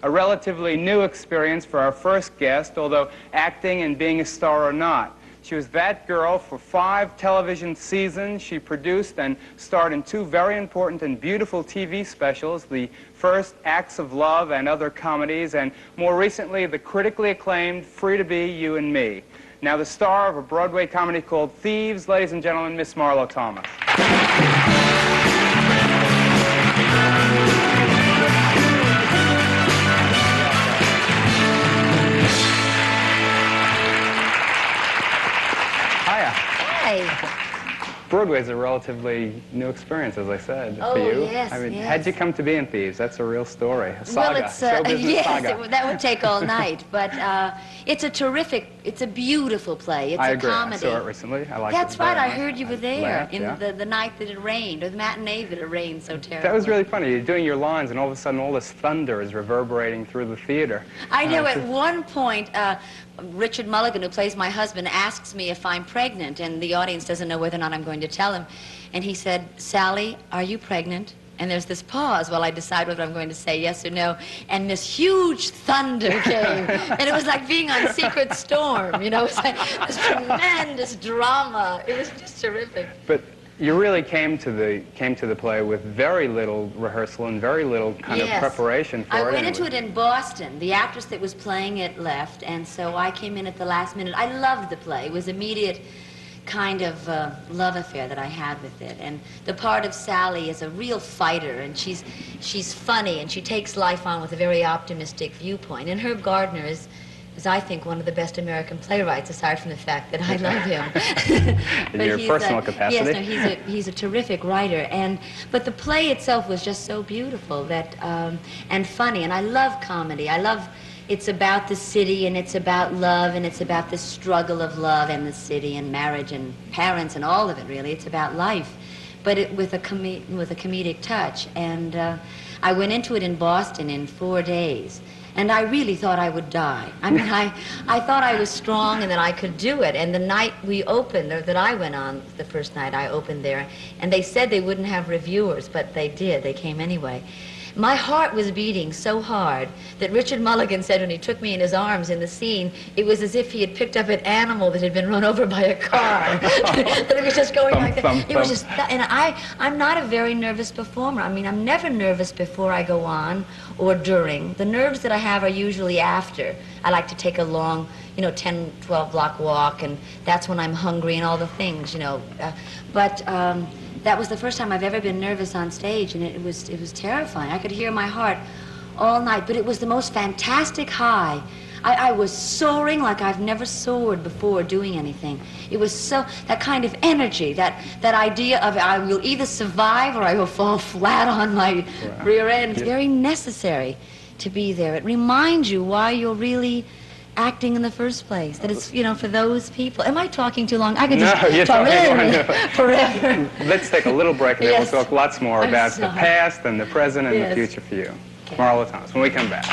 a relatively new experience for our first guest, although acting and being a star or not. She was that girl for 5 television seasons. She produced and starred in 2 very important and beautiful TV specials, the first Acts of Love and Other Comedies, and more recently the critically acclaimed Free to Be You and Me. Now the star of a Broadway comedy called Thieves, ladies and gentlemen, Miss Marlo Thomas. Broadway is a relatively new experience, as I said, for you. Yes, I mean, yes. how'd you come to be in Thieves? That's a real story, a saga, well, it's, show business yes, saga. That would take all night, but it's a terrific, it's a beautiful play. It's I a agree. comedy. I saw it recently. I liked That's it right, very I heard much. you were there laughed, in yeah. the night that it rained, or the matinee that it rained so terribly. That was really funny. You're doing your lines, and all of a sudden all this thunder is reverberating through the theater. I know, at one point, Richard Mulligan, who plays my husband, asks me if I'm pregnant, and the audience doesn't know whether or not I'm going to tell him. And he said, "Sally, are you pregnant?" And there's this pause while I decide whether I'm going to say yes or no. And this huge thunder came. And it was like being on Secret Storm, you know? It was like this tremendous drama. It was just terrific. But you really came to the play with very little rehearsal and very little kind of preparation for it. I went into it in Boston. The actress that was playing it left, and so I came in at the last minute. I loved the play. It was immediate kind of love affair that I had with it. And the part of Sally is a real fighter, and she's funny, and she takes life on with a very optimistic viewpoint. And Herb Gardner is I think, one of the best American playwrights, aside from the fact that I love him. In your personal capacity? Yes, no, he's a terrific writer. But the play itself was just so beautiful that, and funny, and I love comedy. It's about the city, and it's about love, and it's about the struggle of love and the city and marriage and parents and all of it, really. It's about life, but with a comedic touch. And I went into it in Boston in 4 days. And I really thought I would die. I mean, I thought I was strong and that I could do it. And the night we opened, or that I went on, the first night I opened there, and they said they wouldn't have reviewers, but they did. They came anyway. My heart was beating so hard that Richard Mulligan said when he took me in his arms in the scene, it was as if he had picked up an animal that had been run over by a car. That it was just going like that. It was just, and I'm not a very nervous performer. I mean, I'm never nervous before I go on or during. The nerves that I have are usually after. I like to take a long, 10, 12 block walk, and that's when I'm hungry and all the things, that was the first time I've ever been nervous on stage, and it was terrifying. I could hear my heart all night, but it was the most fantastic high. I was soaring like I've never soared before doing anything. It was so, that kind of energy, that idea of I will either survive or I will fall flat on my rear end. It's very necessary to be there. It reminds you why you're really acting in the first place, that it's, for those people. Am I talking too long? I could just talk forever. Let's take a little break, and then we'll talk lots more about the past and the present and the future for you. Okay. Marlo Thomas, when we come back.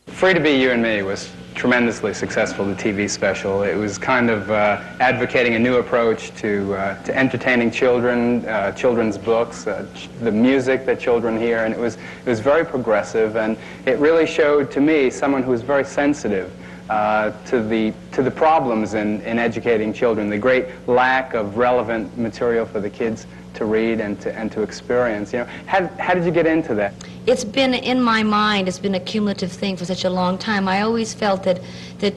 Free to Be You and Me was tremendously successful, the TV special. It was kind of advocating a new approach to entertaining children, children's books, the music that children hear, and it was very progressive, and it really showed to me someone who was very sensitive to the problems in educating children, the great lack of relevant material for the kids to read and to experience. How did you get into that? It's been in my mind, it's been a cumulative thing for such a long time. I always felt that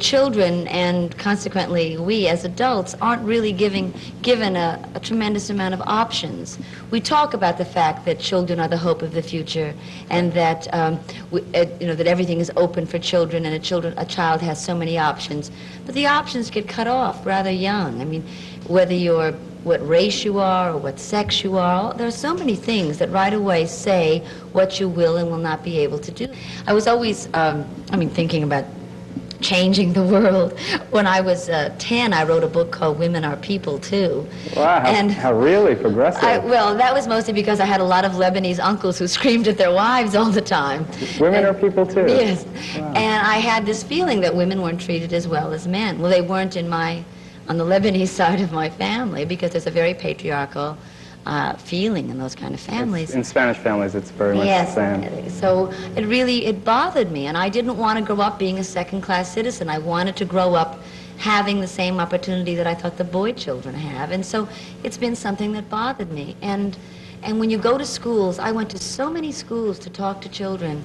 children, and consequently we as adults, aren't really given a tremendous amount of options. We talk about the fact that children are the hope of the future, and that that everything is open for children, and a child has so many options. But the options get cut off rather young. I mean, whether you're what race you are or what sex you are, there are so many things that right away say what you will and will not be able to do. I was always, thinking about changing the world. When I was 10, I wrote a book called Women Are People Too. Wow, how really progressive. Well, that was mostly because I had a lot of Lebanese uncles who screamed at their wives all the time. Women are people too. Yes. Wow. And I had this feeling that women weren't treated as well as men. Well, they weren't on the Lebanese side of my family, because there's a very patriarchal feeling in those kind of families. In Spanish families, it's very much the same. Yes, so it bothered me, and I didn't want to grow up being a second-class citizen. I wanted to grow up having the same opportunity that I thought the boy children have, and so it's been something that bothered me. And when you go to schools, I went to so many schools to talk to children,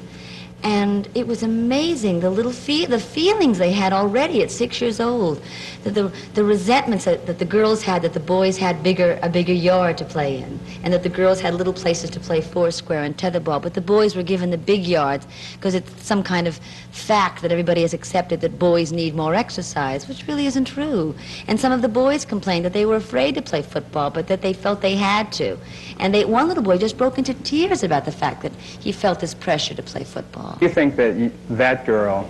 and it was amazing, the feelings they had already at 6 years old, the resentments that the girls had, that the boys had a bigger yard to play in, and that the girls had little places to play foursquare and tetherball, but the boys were given the big yards because it's some kind of fact that everybody has accepted that boys need more exercise, which really isn't true. And some of the boys complained that they were afraid to play football, but that they felt they had to. And one little boy just broke into tears about the fact that he felt this pressure to play football. Do you think that that girl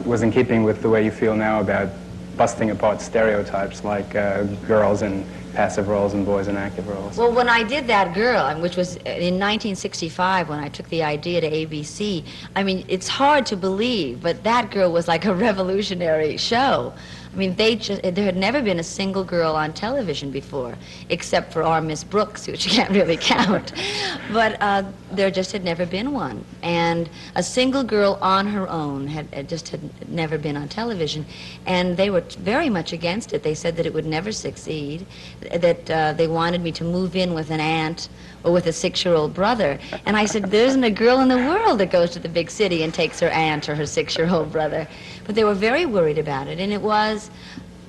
was in keeping with the way you feel now about busting apart stereotypes like girls in passive roles and boys in active roles? Well, when I did That Girl, which was in 1965 when I took the idea to ABC, I mean, it's hard to believe, but That Girl was like a revolutionary show. I mean, there had never been a single girl on television before, except for our Miss Brooks, which you can't really count. But there just had never been one. And a single girl on her own had never been on television. And they were very much against it. They said that it would never succeed, that they wanted me to move in with an aunt or with a 6-year-old brother. And I said, there isn't a girl in the world that goes to the big city and takes her aunt or her 6-year-old brother. But they were very worried about it, and it was,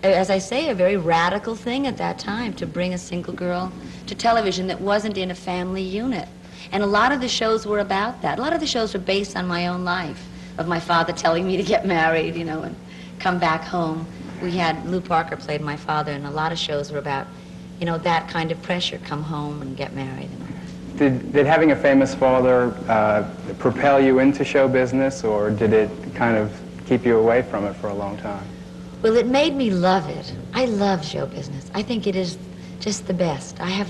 as I say, a very radical thing at that time to bring a single girl to television that wasn't in a family unit. And a lot of the shows were about that. A lot of the shows were based on my own life, of my father telling me to get married, you know, and come back home. We had, Lou Parker played my father, and a lot of shows were about, you know, that kind of pressure, come home and get married. Did having a famous father propel you into show business, or did it kind of keep you away from it for a long time? Well, it made me love it. I love show business. I think it is just the best. I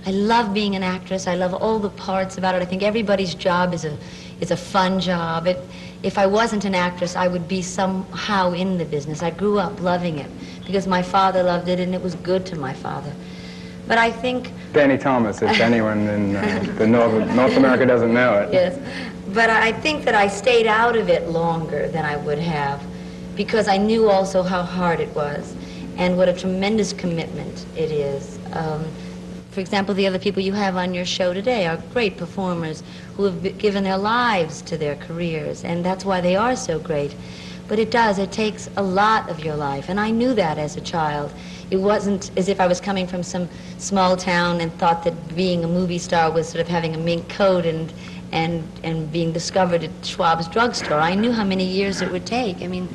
love being an actress. I love all the parts about it. I think everybody's job is a fun job. If I wasn't an actress, I would be somehow in the business. I grew up loving it because my father loved it, and it was good to my father. But I think... Danny Thomas, if anyone in North America doesn't know it. Yes. But I think that I stayed out of it longer than I would have because I knew also how hard it was and what a tremendous commitment it is. For example, the other people you have on your show today are great performers who have given their lives to their careers, and that's why they are so great. But it takes a lot of your life, and I knew that as a child. It wasn't as if I was coming from some small town and thought that being a movie star was sort of having a mink coat and being discovered at Schwab's drugstore. I knew how many years it would take. I mean,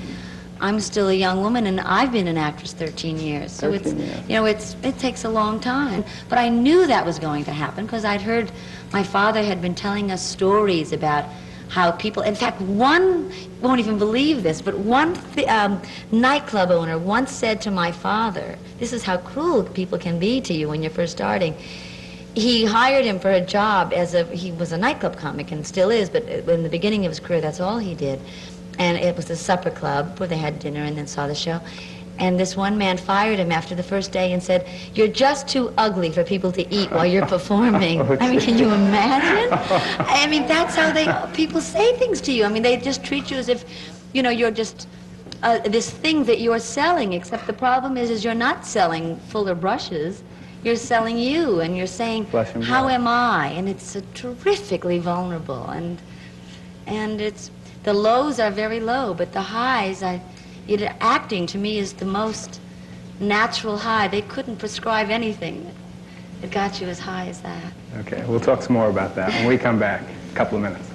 I'm still a young woman, and I've been an actress 13 years. So it takes a long time. But I knew that was going to happen because I'd heard my father had been telling us stories about how people, in fact, one won't even believe this, but one nightclub owner once said to my father, this is how cruel people can be to you when you're first starting. He hired him for a job he was a nightclub comic and still is, but in the beginning of his career, that's all he did. And it was a supper club where they had dinner and then saw the show. And this one man fired him after the first day and said, you're just too ugly for people to eat while you're performing. I mean, can you imagine? I mean, that's how people say things to you. I mean, they just treat you as if, you know, you're just this thing that you're selling, except the problem is you're not selling Fuller brushes. You're selling you, and you're saying, how am I? And it's terrifically vulnerable. And the lows are very low, but the highs, acting to me is the most natural high. They couldn't prescribe anything that got you as high as that. Okay, we'll talk some more about that when we come back. A couple of minutes.